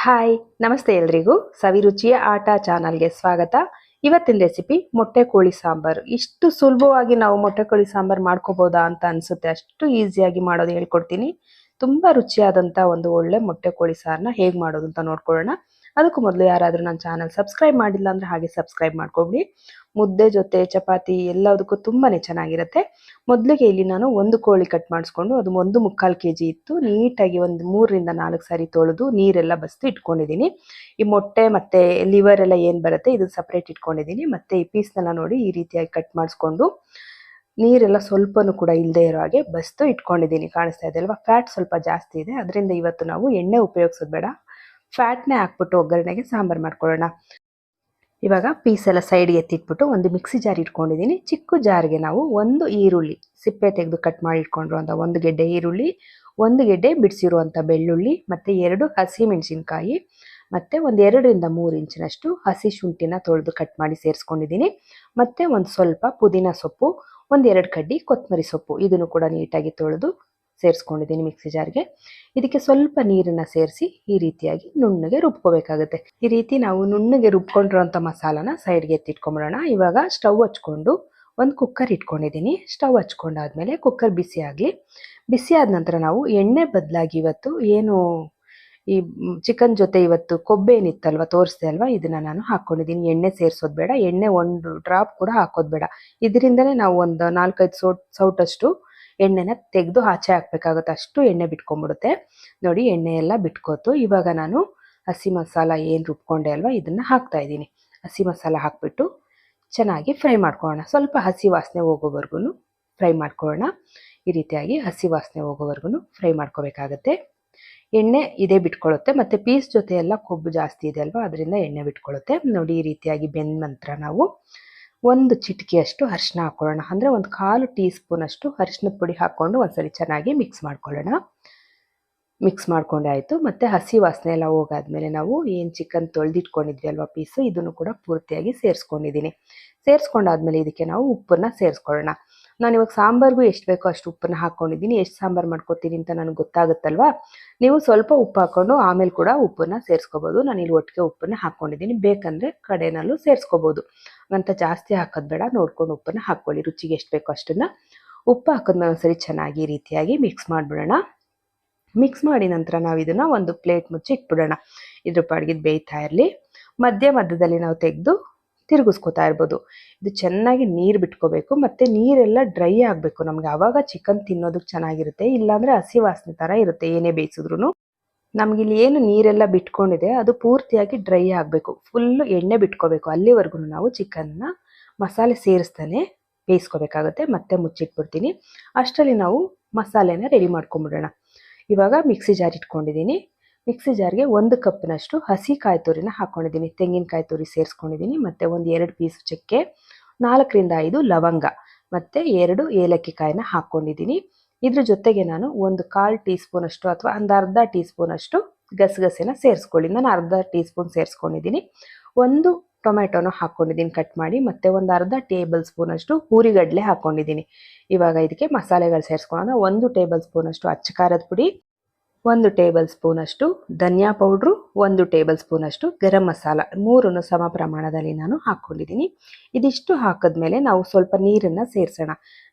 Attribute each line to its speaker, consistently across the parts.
Speaker 1: Hi ನಮಸ್ತೆ ಎಲ್ರಿಗೂ ಸವಿರುಚಿಯ ಆಟ ಚಾನಲ್ಗೆ ಸ್ವಾಗತ. ಇವತ್ತಿನ ರೆಸಿಪಿ ಮೊಟ್ಟೆ ಕೋಳಿ ಸಾಂಬಾರು. ಇಷ್ಟು ಸುಲಭವಾಗಿ ನಾವು ಮೊಟ್ಟೆ ಕೋಳಿ ಸಾಂಬಾರು ಮಾಡ್ಕೋಬೋದಾ ಅಂತ ಅನ್ಸುತ್ತೆ. ಅಷ್ಟು ಈಸಿಯಾಗಿ ಮಾಡೋದು ಹೇಳ್ಕೊಡ್ತೀನಿ. ತುಂಬಾ ರುಚಿಯಾದಂಥ ಒಂದು ಒಳ್ಳೆ ಮೊಟ್ಟೆ ಕೋಳಿ ಸಾರನ್ನ ಹೇಗೆ ಮಾಡೋದು ಅಂತ ನೋಡ್ಕೊಳ್ಳೋಣ. ಅದಕ್ಕೂ ಮೊದಲು ಯಾರಾದರೂ ನನ್ನ ಚಾನಲ್ ಸಬ್ಸ್ಕ್ರೈಬ್ ಮಾಡಿಲ್ಲ ಅಂದರೆ ಹಾಗೆ ಸಬ್ಸ್ಕ್ರೈಬ್ ಮಾಡ್ಕೊಬಿಡಿ. ಮುದ್ದೆ ಜೊತೆ ಚಪಾತಿ ಎಲ್ಲದಕ್ಕೂ ತುಂಬಾ ಚೆನ್ನಾಗಿರುತ್ತೆ. ಮೊದಲಿಗೆ ಇಲ್ಲಿ ನಾನು ಒಂದು ಕೋಳಿ ಕಟ್ ಮಾಡಿಸ್ಕೊಂಡು ಅದು 1.25 kg ಇತ್ತು. ನೀಟಾಗಿ ಒಂದು 3-4 ಸಾರಿ ತೊಳೆದು ನೀರೆಲ್ಲ ಬಸ್ದು ಇಟ್ಕೊಂಡಿದ್ದೀನಿ. ಈ ಮೊಟ್ಟೆ ಮತ್ತು ಲಿವರ್ ಎಲ್ಲ ಏನು ಬರುತ್ತೆ ಇದು ಸಪ್ರೇಟ್ ಇಟ್ಕೊಂಡಿದ್ದೀನಿ. ಮತ್ತು ಈ ಪೀಸ್ನೆಲ್ಲ ನೋಡಿ ಈ ರೀತಿಯಾಗಿ ಕಟ್ ಮಾಡಿಸ್ಕೊಂಡು ನೀರೆಲ್ಲ ಸ್ವಲ್ಪನೂ ಕೂಡ ಇಲ್ಲದೆ ಇರೋ ಹಾಗೆ ಬಸ್ದು ಇಟ್ಕೊಂಡಿದ್ದೀನಿ. ಕಾಣಿಸ್ತಾ ಇದೆ ಅಲ್ವಾ? ಫ್ಯಾಟ್ ಸ್ವಲ್ಪ ಜಾಸ್ತಿ ಇದೆ, ಅದರಿಂದ ಇವತ್ತು ನಾವು ಎಣ್ಣೆ ಉಪಯೋಗಿಸೋದು ಬೇಡ, ಫ್ಯಾಟ್ನೇ ಹಾಕ್ಬಿಟ್ಟು ಒಗ್ಗರಣೆಗೆ ಸಾಂಬಾರು ಮಾಡ್ಕೊಳ್ಳೋಣ. ಇವಾಗ ಪೀಸ್ ಎಲ್ಲ ಸೈಡ್ಗೆ ಎತ್ತಿಟ್ಬಿಟ್ಟು ಒಂದು ಮಿಕ್ಸಿ ಜಾರ್ ಇಟ್ಕೊಂಡಿದ್ದೀನಿ. ಚಿಕ್ಕ ಜಾರ್ಗೆ ನಾವು ಒಂದು ಈರುಳ್ಳಿ ಸಿಪ್ಪೆ ತೆಗೆದು ಕಟ್ ಮಾಡಿ ಇಟ್ಕೊಂಡಿರುವಂಥ ಒಂದು ಗೆಡ್ಡೆ ಈರುಳ್ಳಿ, ಒಂದು ಗೆಡ್ಡೆ ಬಿಡಿಸಿರುವಂಥ ಬೆಳ್ಳುಳ್ಳಿ, ಮತ್ತು 2 ಹಸಿಮೆಣಸಿನ್ಕಾಯಿ, ಮತ್ತು ಒಂದು 2-3 ಇಂಚಿನಷ್ಟು ಹಸಿ ಶುಂಠಿನ ತೊಳೆದು ಕಟ್ ಮಾಡಿ ಸೇರಿಸ್ಕೊಂಡಿದ್ದೀನಿ. ಮತ್ತು ಒಂದು ಸ್ವಲ್ಪ ಪುದೀನ ಸೊಪ್ಪು, ಒಂದು 2 ಕಡ್ಡಿ ಕೊತ್ತಂಬರಿ ಸೊಪ್ಪು, ಇದನ್ನು ಕೂಡ ನೀಟಾಗಿ ತೊಳೆದು ಸೇರಿಸ್ಕೊಂಡಿದ್ದೀನಿ ಮಿಕ್ಸಿ ಜಾರ್ಗೆ. ಇದಕ್ಕೆ ಸ್ವಲ್ಪ ನೀರನ್ನು ಸೇರಿಸಿ ಈ ರೀತಿಯಾಗಿ ನುಣ್ಣಗೆ ರುಬ್ಕೋಬೇಕಾಗುತ್ತೆ. ಈ ರೀತಿ ನಾವು ನುಣ್ಣಗೆ ರುಬ್ಕೊಂಡಿರೋಂಥ ಮಸಾಲಾನ ಸೈಡ್ಗೆ ಎತ್ತಿಟ್ಕೊಂಬಿಡೋಣ. ಇವಾಗ ಸ್ಟವ್ ಹಚ್ಕೊಂಡು ಒಂದು ಕುಕ್ಕರ್ ಇಟ್ಕೊಂಡಿದ್ದೀನಿ. ಸ್ಟವ್ ಹಚ್ಕೊಂಡಾದ್ಮೇಲೆ ಕುಕ್ಕರ್ ಬಿಸಿ ಆಗಲಿ. ಬಿಸಿ ಆದ ನಂತರ ನಾವು ಎಣ್ಣೆ ಬದಲಾಗಿ ಇವತ್ತು ಏನು ಈ ಚಿಕನ್ ಜೊತೆ ಇವತ್ತು ಕೊಬ್ಬೇನಿತ್ತಲ್ವ ತೋರಿಸ್ದೆ ಅಲ್ವಾ, ಇದನ್ನ ನಾನು ಹಾಕ್ಕೊಂಡಿದ್ದೀನಿ. ಎಣ್ಣೆ ಸೇರಿಸೋದು ಬೇಡ, ಎಣ್ಣೆ ಒಂದು ಡ್ರಾಪ್ ಕೂಡ ಹಾಕೋದು ಬೇಡ. ಇದರಿಂದನೇ ನಾವು ಒಂದು 4-5 ಸೌಟಷ್ಟು ಎಣ್ಣೆನ ತೆಗೆದು ಆಚೆ ಹಾಕಬೇಕಾಗುತ್ತೆ. ಅಷ್ಟು ಎಣ್ಣೆ ಬಿಟ್ಕೊಂಡ್ಬಿಡುತ್ತೆ ನೋಡಿ. ಎಣ್ಣೆ ಎಲ್ಲ ಬಿಟ್ಕೋತು. ಇವಾಗ ನಾನು ಹಸಿ ಮಸಾಲ ಏನು ರುಬ್ಕೊಂಡೆ ಅಲ್ವಾ ಇದನ್ನು ಹಾಕ್ತಾ ಇದ್ದೀನಿ. ಹಸಿ ಮಸಾಲ ಹಾಕ್ಬಿಟ್ಟು ಚೆನ್ನಾಗಿ ಫ್ರೈ ಮಾಡ್ಕೊಳ್ಳೋಣ. ಸ್ವಲ್ಪ ಹಸಿ ವಾಸನೆ ಹೋಗೋವರೆಗೂ ಫ್ರೈ ಮಾಡ್ಕೊಳ್ಳೋಣ. ಈ ರೀತಿಯಾಗಿ ಹಸಿ ವಾಸನೆ ಹೋಗೋವರೆಗೂ ಫ್ರೈ ಮಾಡ್ಕೋಬೇಕಾಗತ್ತೆ. ಎಣ್ಣೆ ಇದೇ ಬಿಟ್ಕೊಳ್ಳುತ್ತೆ, ಮತ್ತು ಪೀಸ್ ಜೊತೆ ಎಲ್ಲ ಕೊಬ್ಬು ಜಾಸ್ತಿ ಇದೆ ಅಲ್ವಾ, ಅದರಿಂದ ಎಣ್ಣೆ ಬಿಟ್ಕೊಳ್ಳುತ್ತೆ ನೋಡಿ. ಈ ರೀತಿಯಾಗಿ ಬೆಂದ ನಂತರ ನಾವು ಒಂದು ಚಿಟಿಕೆಯಷ್ಟು ಅರಿಶಿನ ಹಾಕ್ಕೊಳ್ಳೋಣ. ಅಂದರೆ ಒಂದು 1/4 ಟೀ ಸ್ಪೂನ್ ಅಷ್ಟು ಅರಿಶಿನದ ಪುಡಿ ಹಾಕ್ಕೊಂಡು ಒಂದ್ಸರಿ ಚೆನ್ನಾಗಿ ಮಿಕ್ಸ್ ಮಾಡ್ಕೊಳ್ಳೋಣ. ಮಿಕ್ಸ್ ಮಾಡ್ಕೊಂಡೆ ಆಯಿತು. ಮತ್ತು ಹಸಿ ವಾಸನೆ ಎಲ್ಲ ಹೋಗಾದ್ಮೇಲೆ ನಾವು ಏನು ಚಿಕನ್ ತೊಳೆದಿಟ್ಕೊಂಡಿದ್ವಿ ಅಲ್ವಾ ಪೀಸು, ಇದನ್ನು ಕೂಡ ಪೂರ್ತಿಯಾಗಿ ಸೇರಿಸ್ಕೊಂಡಿದ್ದೀನಿ. ಸೇರಿಸ್ಕೊಂಡಾದ್ಮೇಲೆ ಇದಕ್ಕೆ ನಾವು ಉಪ್ಪನ್ನು ಸೇರಿಸ್ಕೊಳ್ಳೋಣ. ನಾನು ಇವಾಗ ಸಾಂಬಾರಿಗೂ ಎಷ್ಟು ಬೇಕೋ ಅಷ್ಟು ಉಪ್ಪನ್ನು ಹಾಕ್ಕೊಂಡಿದ್ದೀನಿ. ಎಷ್ಟು ಸಾಂಬಾರು ಮಾಡ್ಕೊತೀನಿ ಅಂತ ನನಗೆ ಗೊತ್ತಾಗುತ್ತಲ್ವಾ, ನೀವು ಸ್ವಲ್ಪ ಉಪ್ಪು ಹಾಕ್ಕೊಂಡು ಆಮೇಲೆ ಕೂಡ ಉಪ್ಪನ್ನು ಸೇರಿಸ್ಕೋಬೋದು. ನಾನಿಲ್ಲಿ ಒಟ್ಟಿಗೆ ಉಪ್ಪನ್ನು ಹಾಕ್ಕೊಂಡಿದ್ದೀನಿ. ಬೇಕಂದರೆ ಕಡೆನಲ್ಲೂ ಸೇರಿಸ್ಕೋಬೋದು. ಅಂತ ಜಾಸ್ತಿ ಹಾಕೋದು ಬೇಡ, ನೋಡ್ಕೊಂಡು ಉಪ್ಪನ್ನು ಹಾಕ್ಕೊಳ್ಳಿ. ರುಚಿಗೆ ಎಷ್ಟು ಬೇಕೋ ಅಷ್ಟನ್ನು ಉಪ್ಪು ಹಾಕಿದ್ಮೇಲೆ ಒಂದ್ಸರಿ ಚೆನ್ನಾಗಿ ಈ ರೀತಿಯಾಗಿ ಮಿಕ್ಸ್ ಮಾಡಿಬಿಡೋಣ. ಮಿಕ್ಸ್ ಮಾಡಿ ನಂತರ ನಾವು ಇದನ್ನು ಒಂದು ಪ್ಲೇಟ್ ಮುಚ್ಚಿ ಇಟ್ಬಿಡೋಣ. ಇದ್ರ ಪಾಡಿಗೆ ಬೇಯ್ತಾ ಇರಲಿ. ಮಧ್ಯದಲ್ಲಿ ನಾವು ತೆಗೆದು ತಿರುಗಿಸ್ಕೊತಾ ಇರ್ಬೋದು. ಇದು ಚೆನ್ನಾಗಿ ನೀರು ಬಿಟ್ಕೋಬೇಕು, ಮತ್ತು ನೀರೆಲ್ಲ ಡ್ರೈ ಆಗಬೇಕು ನಮಗೆ. ಆವಾಗ ಚಿಕನ್ ತಿನ್ನೋದಕ್ಕೆ ಚೆನ್ನಾಗಿರುತ್ತೆ. ಇಲ್ಲಾಂದರೆ ಹಸಿ ವಾಸನೆ ಥರ ಇರುತ್ತೆ ಏನೇ ಬೇಯಿಸಿದ್ರು. ನಮಗಿಲ್ಲಿ ಏನು ನೀರೆಲ್ಲ ಬಿಟ್ಕೊಂಡಿದೆ ಅದು ಪೂರ್ತಿಯಾಗಿ ಡ್ರೈ ಆಗಬೇಕು, ಫುಲ್ಲು ಎಣ್ಣೆ ಬಿಟ್ಕೋಬೇಕು. ಅಲ್ಲಿವರೆಗೂ ನಾವು ಚಿಕನ್ನ ಮಸಾಲೆ ಸೇರಿಸ್ತಾನೆ ಬೇಯಿಸ್ಕೋಬೇಕಾಗುತ್ತೆ. ಮತ್ತೆ ಮುಚ್ಚಿಟ್ಬಿಡ್ತೀನಿ. ಅಷ್ಟರಲ್ಲಿ ನಾವು ಮಸಾಲೆನ ರೆಡಿ ಮಾಡ್ಕೊಂಬಿಡೋಣ. ಇವಾಗ ಮಿಕ್ಸಿ ಜಾರ್ ಇಟ್ಕೊಂಡಿದ್ದೀನಿ. ಮಿಕ್ಸಿ ಜಾರ್ಗೆ 1 ಕಪ್ನಷ್ಟು ಹಸಿ ಕಾಯಿ ತುರಿನ ಹಾಕ್ಕೊಂಡಿದ್ದೀನಿ. ತೆಂಗಿನಕಾಯಿ ತುರಿ ಸೇರಿಸ್ಕೊಂಡಿದ್ದೀನಿ. ಮತ್ತು ಒಂದು 2 ಪೀಸ್ ಚಕ್ಕೆ, 4-5 ಲವಂಗ, ಮತ್ತು 2 ಏಲಕ್ಕಿ ಕಾಯಿನ ಹಾಕ್ಕೊಂಡಿದ್ದೀನಿ. ಇದ್ರ ಜೊತೆಗೆ ನಾನು ಒಂದು 1/4 ಟೀ ಸ್ಪೂನ್ ಅಷ್ಟು ಅಥವಾ ಒಂದು ಅರ್ಧ ಟೀ ಸ್ಪೂನ್ ಅಷ್ಟು ಗಸಗಸೆನ ಸೇರಿಸ್ಕೊಳ್ಳಿ. ನಾನು ಅರ್ಧ ಟೀ ಸ್ಪೂನ್ ಸೇರಿಸ್ಕೊಂಡಿದ್ದೀನಿ. ಒಂದು ಟೊಮೆಟೊನ ಹಾಕ್ಕೊಂಡಿದ್ದೀನಿ ಕಟ್ ಮಾಡಿ, ಮತ್ತು ಒಂದು ಅರ್ಧ ಟೇಬಲ್ ಸ್ಪೂನ್ ಅಷ್ಟು ಹುರಿಗಡಲೆ ಹಾಕ್ಕೊಂಡಿದ್ದೀನಿ. ಇವಾಗ ಇದಕ್ಕೆ ಮಸಾಲೆಗಳು ಸೇರಿಸ್ಕೊಳ್ಳೋಣ. 1 ಟೇಬಲ್ ಸ್ಪೂನ್ ಅಷ್ಟು ಅಚ್ಚ ಖಾರದ ಪುಡಿ, 1 ಟೇಬಲ್ ಸ್ಪೂನ್ ಅಷ್ಟು ಧನಿಯಾ ಪೌಡ್ರು, 1 ಟೇಬಲ್ ಸ್ಪೂನ್ ಅಷ್ಟು ಗರಂ ಮಸಾಲ, 3 ಸಮ ಪ್ರಮಾಣದಲ್ಲಿ ನಾನು ಹಾಕ್ಕೊಂಡಿದ್ದೀನಿ. ಇದಿಷ್ಟು ಹಾಕಿದ್ಮೇಲೆ ನಾವು ಸ್ವಲ್ಪ ನೀರನ್ನು ಸೇರಿಸೋಣ.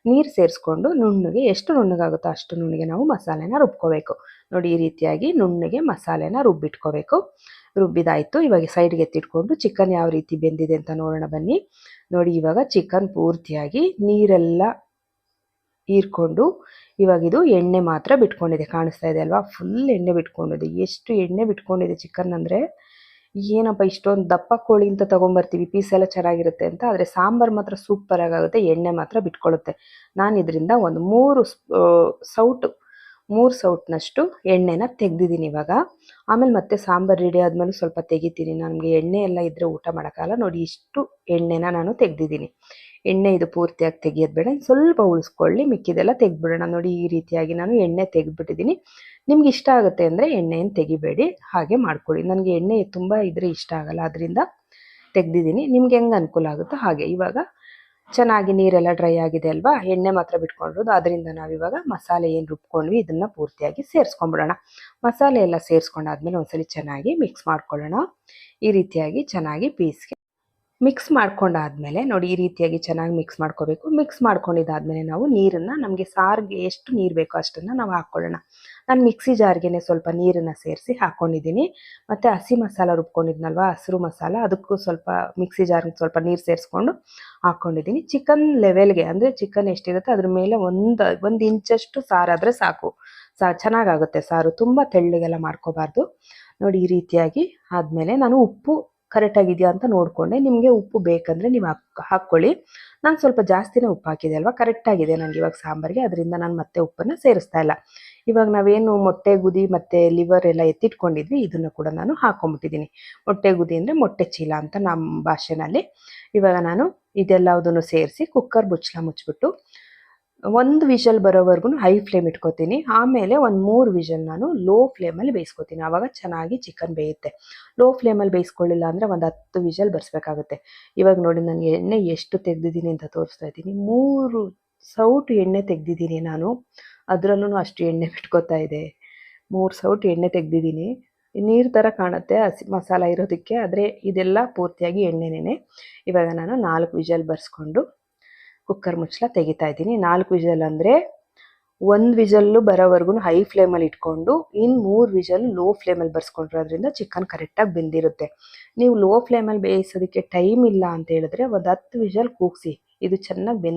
Speaker 1: ನೀರು ಸೇರಿಸ್ಕೊಂಡು ನುಣ್ಣಗೆ, ಎಷ್ಟು ನುಣ್ಣಗಾಗುತ್ತೋ ಅಷ್ಟು ನುಣ್ಣಗೆ ನಾವು ಮಸಾಲೆನ ರುಬ್ಕೋಬೇಕು ನೋಡಿ. ಈ ರೀತಿಯಾಗಿ ನುಣ್ಣಗೆ ಮಸಾಲೆನ ರುಬ್ಬಿಟ್ಕೋಬೇಕು. ರುಬ್ಬಿದಾಯಿತು. ಇವಾಗ ಸೈಡ್ಗೆ ಎತ್ತಿಟ್ಕೊಂಡು ಚಿಕನ್ ಯಾವ ರೀತಿ ಬೆಂದಿದೆ ಅಂತ ನೋಡೋಣ ಬನ್ನಿ. ನೋಡಿ, ಇವಾಗ ಚಿಕನ್ ಪೂರ್ತಿಯಾಗಿ ನೀರೆಲ್ಲ ಹೀರ್ಕೊಂಡು ಇವಾಗ ಇದು ಎಣ್ಣೆ ಮಾತ್ರ ಬಿಟ್ಕೊಂಡಿದೆ. ಕಾಣಿಸ್ತಾ ಇದೆ ಅಲ್ವಾ? ಫುಲ್ ಎಣ್ಣೆ ಬಿಟ್ಕೊಂಡಿದೆ. ಎಷ್ಟು ಎಣ್ಣೆ ಬಿಟ್ಕೊಂಡಿದೆ ಚಿಕನ್ ಅಂದರೆ, ಏನಪ್ಪ ಇಷ್ಟೊಂದು ದಪ್ಪ ಕೋಳಿ ಅಂತ ತೊಗೊಂಬರ್ತೀವಿ, ಪೀಸ್ ಎಲ್ಲ ಚೆನ್ನಾಗಿರುತ್ತೆ ಅಂತ, ಆದರೆ ಸಾಂಬಾರು ಮಾತ್ರ ಸೂಪರಾಗಿ ಆಗುತ್ತೆ. ಎಣ್ಣೆ ಮಾತ್ರ ಬಿಟ್ಕೊಳ್ಳುತ್ತೆ. ನಾನು ಇದರಿಂದ ಒಂದು 3 ಸೌಟ್ನಷ್ಟು ಎಣ್ಣೆನ ತೆಗೆದಿದ್ದೀನಿ ಇವಾಗ. ಆಮೇಲೆ ಮತ್ತೆ ಸಾಂಬಾರು ರೆಡಿ ಆದಮೇಲೆ ಸ್ವಲ್ಪ ತೆಗಿತೀನಿ. ನನಗೆ ಎಣ್ಣೆ ಎಲ್ಲ ಇದ್ದರೆ ಊಟ ಮಾಡೋಕ್ಕಾಗಲ್ಲ ನೋಡಿ. ಇಷ್ಟು ಎಣ್ಣೆನ ನಾನು ತೆಗೆದಿದ್ದೀನಿ. ಎಣ್ಣೆ ಇದು ಪೂರ್ತಿಯಾಗಿ ತೆಗಿಯೋದು ಬೇಡ, ಸ್ವಲ್ಪ ಉಳಿಸ್ಕೊಳ್ಳಿ, ಮಿಕ್ಕಿದೆಲ್ಲ ತೆಗೆದ್ಬಿಡೋಣ. ನೋಡಿ, ಈ ರೀತಿಯಾಗಿ ನಾನು ಎಣ್ಣೆ ತೆಗೆದ್ಬಿಟ್ಟಿದ್ದೀನಿ. ನಿಮ್ಗೆ ಇಷ್ಟ ಆಗುತ್ತೆ ಅಂದರೆ ಎಣ್ಣೆಯನ್ನು ತೆಗಿಬೇಡಿ, ಹಾಗೆ ಮಾಡ್ಕೊಳ್ಳಿ. ನನಗೆ ಎಣ್ಣೆ ತುಂಬ ಇದ್ರೆ ಇಷ್ಟ ಆಗಲ್ಲ, ಅದರಿಂದ ತೆಗೆದಿದ್ದೀನಿ. ನಿಮ್ಗೆ ಹೆಂಗೆ ಅನುಕೂಲ ಆಗುತ್ತೋ ಹಾಗೆ. ಇವಾಗ ಚೆನ್ನಾಗಿ ನೀರೆಲ್ಲ ಡ್ರೈ ಆಗಿದೆ ಅಲ್ವಾ, ಎಣ್ಣೆ ಮಾತ್ರ ಬಿಟ್ಕೊಂಡಿರೋದು. ಅದರಿಂದ ನಾವಿವಾಗ ಮಸಾಲೆ ಏನು ರುಬ್ಕೊಂಡ್ವಿ ಇದನ್ನು ಪೂರ್ತಿಯಾಗಿ ಸೇರಿಸ್ಕೊಂಡ್ಬಿಡೋಣ. ಮಸಾಲೆ ಎಲ್ಲ ಸೇರಿಸ್ಕೊಂಡಾದ್ಮೇಲೆ ಒಂದ್ಸಲಿ ಚೆನ್ನಾಗಿ ಮಿಕ್ಸ್ ಮಾಡ್ಕೊಳ್ಳೋಣ. ಈ ರೀತಿಯಾಗಿ ಚೆನ್ನಾಗಿ ಪೀಸ್ಗೆ ಮಿಕ್ಸ್ ಮಾಡ್ಕೊಂಡಾದ್ಮೇಲೆ ನೋಡಿ, ಈ ರೀತಿಯಾಗಿ ಚೆನ್ನಾಗಿ ಮಿಕ್ಸ್ ಮಾಡ್ಕೋಬೇಕು. ಮಿಕ್ಸ್ ಮಾಡ್ಕೊಂಡಿದ್ದಾದ್ಮೇಲೆ ನಾವು ನೀರನ್ನು, ನಮಗೆ ಸಾರಿಗೆ ಎಷ್ಟು ನೀರು ಬೇಕೋ ಅಷ್ಟನ್ನು ನಾವು ಹಾಕ್ಕೊಳ್ಳೋಣ. ನಾನು ಮಿಕ್ಸಿ ಜಾರ್ಗೆ ಸ್ವಲ್ಪ ನೀರನ್ನು ಸೇರಿಸಿ ಹಾಕ್ಕೊಂಡಿದ್ದೀನಿ. ಮತ್ತು ಹಸಿ ಮಸಾಲ ರುಬ್ಕೊಂಡಿದ್ನಲ್ವ, ಹಸಿರು ಮಸಾಲ, ಅದಕ್ಕೂ ಸ್ವಲ್ಪ ಮಿಕ್ಸಿ ಜಾರ್ಗೆ ಸ್ವಲ್ಪ ನೀರು ಸೇರಿಸ್ಕೊಂಡು ಹಾಕ್ಕೊಂಡಿದ್ದೀನಿ. ಚಿಕನ್ ಲೆವೆಲ್ಗೆ, ಅಂದರೆ ಚಿಕನ್ ಎಷ್ಟಿರುತ್ತೆ ಅದ್ರ ಮೇಲೆ ಒಂದು ಇಂಚಷ್ಟು ಸಾರಾದರೆ ಸಾಕು. ಚೆನ್ನಾಗಾಗುತ್ತೆ ಸಾರು, ತುಂಬ ತೆಳ್ಳಗೆಲ್ಲ ಮಾಡ್ಕೋಬಾರ್ದು. ನೋಡಿ, ಈ ರೀತಿಯಾಗಿ ಆದಮೇಲೆ ನಾನು ಉಪ್ಪು ಕರೆಕ್ಟಾಗಿದೆಯಾ ಅಂತ ನೋಡಿಕೊಂಡೆ. ನಿಮಗೆ ಉಪ್ಪು ಬೇಕಂದರೆ ನೀವು ಹಾಕ್ಕೊಳ್ಳಿ. ನಾನು ಸ್ವಲ್ಪ ಜಾಸ್ತಿನೇ ಉಪ್ಪು ಹಾಕಿದೆ ಅಲ್ವಾ, ಕರೆಕ್ಟಾಗಿದೆ ನನಗೆ ಇವಾಗ ಸಾಂಬಾರಿಗೆ. ಅದರಿಂದ ನಾನು ಮತ್ತೆ ಉಪ್ಪನ್ನು ಸೇರಿಸ್ತಾ ಇಲ್ಲ. ಇವಾಗ ನಾವೇನು ಮೊಟ್ಟೆ ಗುದಿ ಮತ್ತು ಲಿವರ್ ಎಲ್ಲ ಎತ್ತಿಟ್ಕೊಂಡಿದ್ವಿ ಇದನ್ನು ಕೂಡ ನಾನು ಹಾಕ್ಕೊಂಬಿಟ್ಟಿದ್ದೀನಿ. ಮೊಟ್ಟೆ ಗುದಿ ಅಂದರೆ ಮೊಟ್ಟೆ ಚೀಲ ಅಂತ ನಮ್ಮ ಭಾಷೆನಲ್ಲಿ. ಇವಾಗ ನಾನು ಇದೆಲ್ಲದನ್ನು ಸೇರಿಸಿ ಕುಕ್ಕರ್ ಮುಚ್ಚಿಬಿಟ್ಟು ಒಂದು ವಿಷಲ್ ಬರೋವರೆಗೂ ಹೈ ಫ್ಲೇಮ್ ಇಟ್ಕೋತೀನಿ. ಆಮೇಲೆ ಒಂದು 3 ವಿಷಲ್ ನಾನು ಲೋ ಫ್ಲೇಮಲ್ಲಿ ಬೇಯಿಸ್ಕೊತೀನಿ. ಆವಾಗ ಚೆನ್ನಾಗಿ ಚಿಕನ್ ಬೇಯುತ್ತೆ. ಲೋ ಫ್ಲೇಮಲ್ಲಿ ಬೇಯಿಸ್ಕೊಳ್ಳಿಲ್ಲ ಅಂದರೆ ಒಂದು 10 ವಿಷಲ್ ಬರ್ಸ್ಬೇಕಾಗುತ್ತೆ. ಇವಾಗ ನೋಡಿ, ನನಗೆ ಎಣ್ಣೆ ಎಷ್ಟು ತೆಗೆದಿದ್ದೀನಿ ಅಂತ ತೋರಿಸ್ತಾ ಇದ್ದೀನಿ. 3 ಸೌಟು ಎಣ್ಣೆ ತೆಗೆದಿದ್ದೀನಿ ನಾನು. ಅದರಲ್ಲೂ ಅಷ್ಟು ಎಣ್ಣೆ ಬಿಟ್ಕೋತಾ ಇದೆ. 3 ಸೌಟು ಎಣ್ಣೆ ತೆಗೆದಿದ್ದೀನಿ. ನೀರು ಥರ ಕಾಣುತ್ತೆ ಹಸಿ ಮಸಾಲ ಇರೋದಕ್ಕೆ, ಆದರೆ ಇದೆಲ್ಲ ಪೂರ್ತಿಯಾಗಿ ಎಣ್ಣೆನೇ. ಇವಾಗ ನಾನು 4 ವಿಷಲ್ ಬರ್ಸ್ಕೊಂಡು ಕುಕ್ಕರ್ ಮುಚ್ಚಳ ತೆಗಿತಾ ಇದ್ದೀನಿ. 4 ವಿಷಲ್ ಅಂದರೆ 1 ವಿಷಲ್ಲು ಬರೋವರೆಗೂ ಹೈ ಫ್ಲೇಮಲ್ಲಿ ಇಟ್ಕೊಂಡು ಇನ್ನು 3 ವಿಷಲ್ ಲೋ ಫ್ಲೇಮಲ್ಲಿ ಬರ್ಸ್ಕೊಂಡಿರೋದ್ರಿಂದ ಚಿಕನ್ ಕರೆಕ್ಟಾಗಿ ಬೆಂದಿರುತ್ತೆ. ನೀವು ಲೋ ಫ್ಲೇಮಲ್ಲಿ ಬೇಯಿಸೋದಕ್ಕೆ ಟೈಮ್ ಇಲ್ಲ ಅಂತ ಹೇಳಿದ್ರೆ ಒಂದು 10 ವಿಷಲ್ ಕೂಗಿಸಿ. ಇದು ಚೆನ್ನಾಗಿ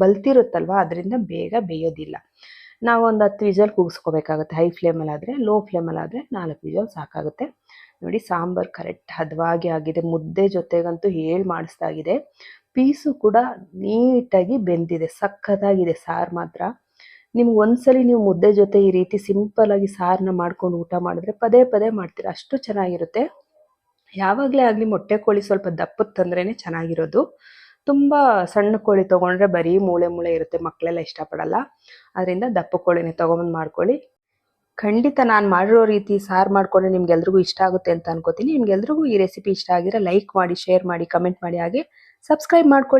Speaker 1: ಬಲ್ತಿರುತ್ತಲ್ವ, ಅದರಿಂದ ಬೇಗ ಬೇಯೋದಿಲ್ಲ. ನಾವು ಒಂದು 10 ವಿಷಲ್ ಕೂಗಿಸ್ಕೋಬೇಕಾಗುತ್ತೆ ಹೈ ಫ್ಲೇಮಲ್ಲಾದರೆ. ಲೋ ಫ್ಲೇಮಲ್ಲಾದರೆ 4 ವಿಷಲ್ ಸಾಕಾಗುತ್ತೆ. ನೋಡಿ, ಸಾಂಬಾರು ಕರೆಕ್ಟ್ ಹದವಾಗಿ ಆಗಿದೆ. ಮುದ್ದೆ ಜೊತೆಗಂತೂ ಮಾಡಿಸ್ದಾಗಿದೆ. ಪೀಸು ಕೂಡ ನೀಟಾಗಿ ಬೆಂದಿದೆ, ಸಖತ್ತಾಗಿದೆ ಸಾರು ಮಾತ್ರ. ನಿಮ್ಗೆ ಒಂದ್ಸಲಿ ನೀವು ಮುದ್ದೆ ಜೊತೆ ಈ ರೀತಿ ಸಿಂಪಲ್ಲಾಗಿ ಸಾರನ್ನ ಮಾಡ್ಕೊಂಡು ಊಟ ಮಾಡಿದ್ರೆ ಪದೇ ಪದೇ ಮಾಡ್ತೀರ, ಅಷ್ಟು ಚೆನ್ನಾಗಿರುತ್ತೆ. ಯಾವಾಗಲೇ ಆಗಲಿ ಮೊಟ್ಟೆ ಕೋಳಿ ಸ್ವಲ್ಪ ದಪ್ಪಕ್ಕೆ ತಂದ್ರೇ ಚೆನ್ನಾಗಿರೋದು. ತುಂಬ ಸಣ್ಣ ಕೋಳಿ ತೊಗೊಂಡ್ರೆ ಬರೀ ಮೂಳೆ ಇರುತ್ತೆ, ಮಕ್ಕಳೆಲ್ಲ ಇಷ್ಟಪಡಲ್ಲ. ಅದರಿಂದ ದಪ್ಪ ಕೋಳಿನೇ ತೊಗೊಂಬಂದು ಮಾಡ್ಕೊಳ್ಳಿ. ಖಂಡಿತ ನಾನು ಮಾಡಿರೋ ರೀತಿ ಸಾರು ಮಾಡಿಕೊಂಡ್ರೆ ನಿಮ್ಗೆಲ್ರಿಗೂ ಇಷ್ಟ ಆಗುತ್ತೆ ಅಂತ ಅನ್ಕೋತೀನಿ. ನಿಮ್ಗೆಲ್ರಿಗೂ ಈ ರೆಸಿಪಿ ಇಷ್ಟ ಆಗಿದ್ರೆ ಲೈಕ್ ಮಾಡಿ, ಶೇರ್ ಮಾಡಿ, ಕಮೆಂಟ್ ಮಾಡಿ, ಹಾಗೆ ಸಬ್ಸ್ಕ್ರೈಬ್ ಮಾಡ್ಕೊಳ್ಳಿ.